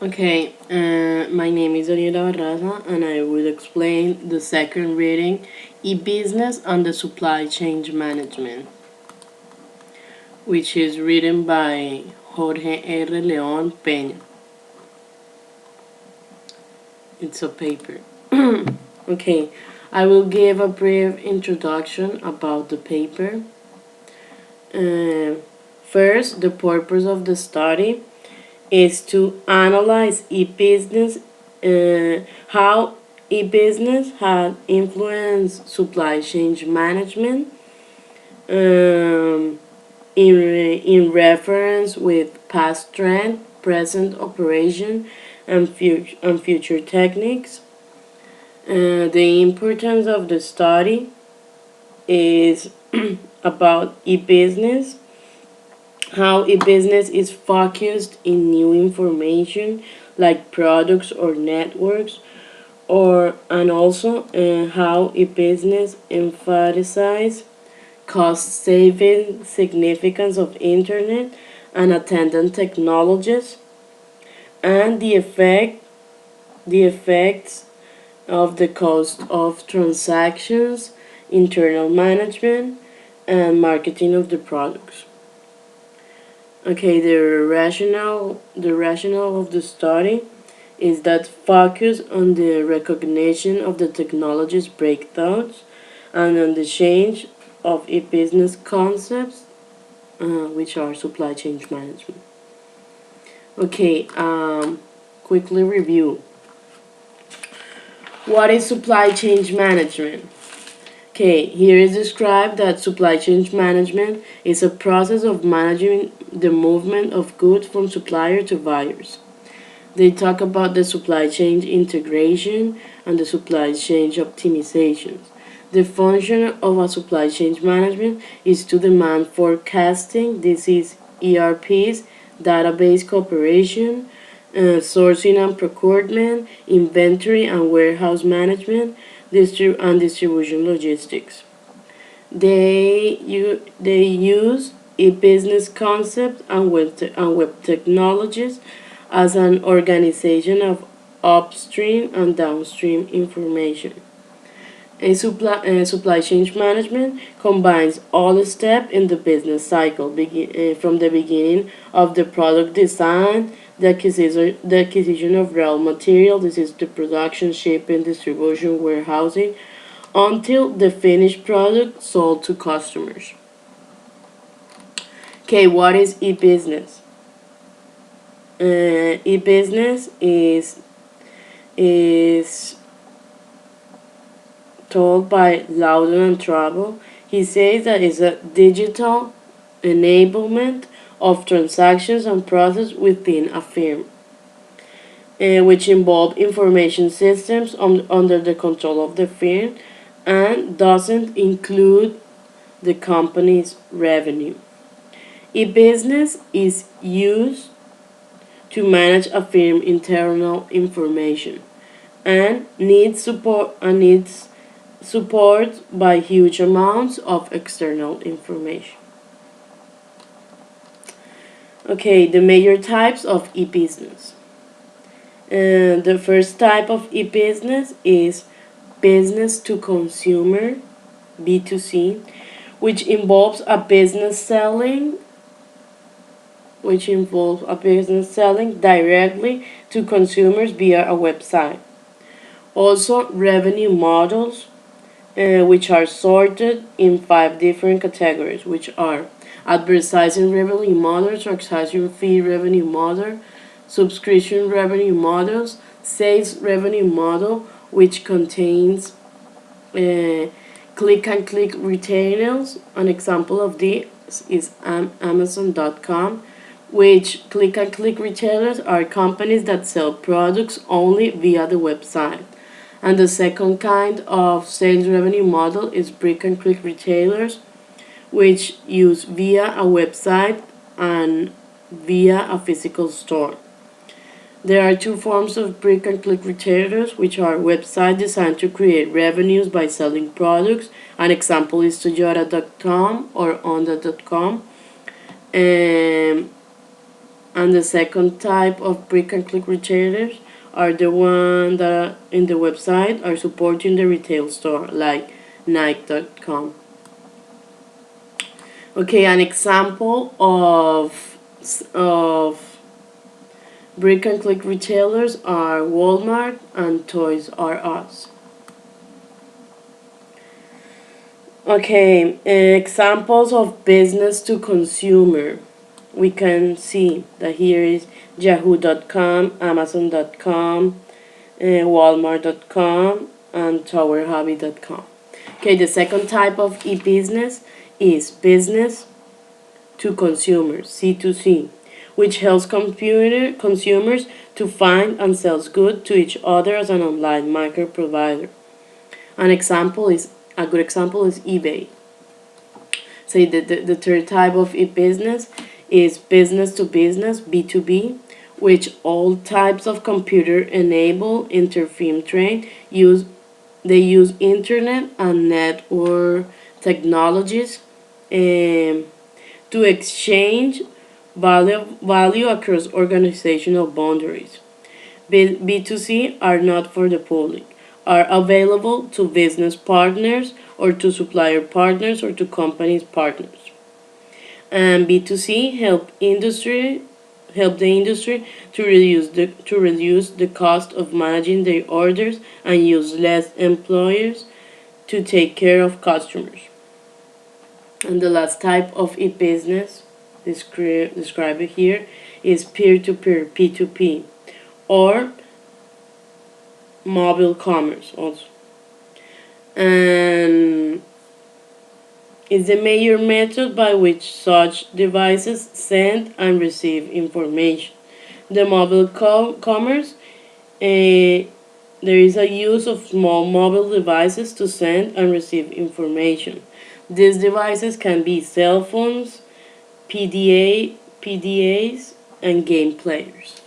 Okay, my name is Daniela Barraza and I will explain the second reading, e-business and the supply chain management, which is written by Jorge R. León Peña. It's a paper. Okay, I will give a brief introduction about the paper. Uh, First, the purpose of the study is to analyze e-business, how e-business had influenced supply chain management in reference with past trend, present operation, and future techniques. The importance of the study is about e-business, how e-business is focused in new information like products or networks, and also how e-business emphasizes cost saving significance of internet and attendant technologies, and the effects of the cost of transactions, internal management, and marketing of the products. Okay, the rationale of the study is that focus on the recognition of the technology's breakthroughs and on the change of e-business concepts, which are supply chain management. Okay, quickly review. What is supply chain management? Okay, here is described that supply chain management is a process of managing the movement of goods from supplier to buyers. They talk about the supply chain integration and the supply chain optimizations. The function of a supply chain management is to demand forecasting. This is ERPs, database cooperation, sourcing and procurement, inventory and warehouse management, and distribution logistics. They use e-business concept and web technologies as an organization of upstream and downstream information. Supply chain management combines all the steps in the business cycle, from the beginning of the product design, the acquisition of raw material, this is the production, shipping, distribution, warehousing, until the finished product sold to customers. Okay, what is e-business? E-business is told by Loudon and Travel. He says that it's a digital enablement of transactions and process within a firm, which involve information systems under the control of the firm and doesn't include the company's revenue. E-business is used to manage a firm's internal information and needs support by huge amounts of external information. Okay, the major types of e-business. The first type of e-business is business to consumer, B2C, which involves a business selling directly to consumers via a website. Also, revenue models, which are sorted in 5 different categories, which are advertising revenue model, transaction fee revenue model, subscription revenue models, sales revenue model, which contains click and click retailers. An example of this is Amazon.com, which click and click retailers are companies that sell products only via the website. And the second kind of sales revenue model is brick and click retailers, which use via a website and via a physical store. There are 2 forms of brick and click retailers, which are websites designed to create revenues by selling products. An example is Toyota.com or Honda.com. And And the second type of brick and click retailers are the ones that in the website are supporting the retail store, like Nike.com. Okay, an example of brick and click retailers are Walmart and Toys R Us. Okay, examples of business to consumer. We can see that here is Yahoo.com, Amazon.com, Walmart.com, and TowerHobby.com. Okay, the second type of e-business is business to consumers, C2C, which helps consumers to find and sell goods to each other as an online market provider. A good example is eBay. So the third type of e-business is business to business, B2B, which all types of computer-enabled interfirm trade use. They use internet and network technologies to exchange value across organizational boundaries. B2C are not for the public, are available to business partners or to supplier partners or to companies partners. And B2C help the industry to reduce the cost of managing their orders and use less employers to take care of customers. And the last type of e-business described here is peer-to-peer, P2P, or mobile commerce also. And is the major method by which such devices send and receive information. The mobile commerce, there is a use of small mobile devices to send and receive information. These devices can be cell phones, PDAs, and game players.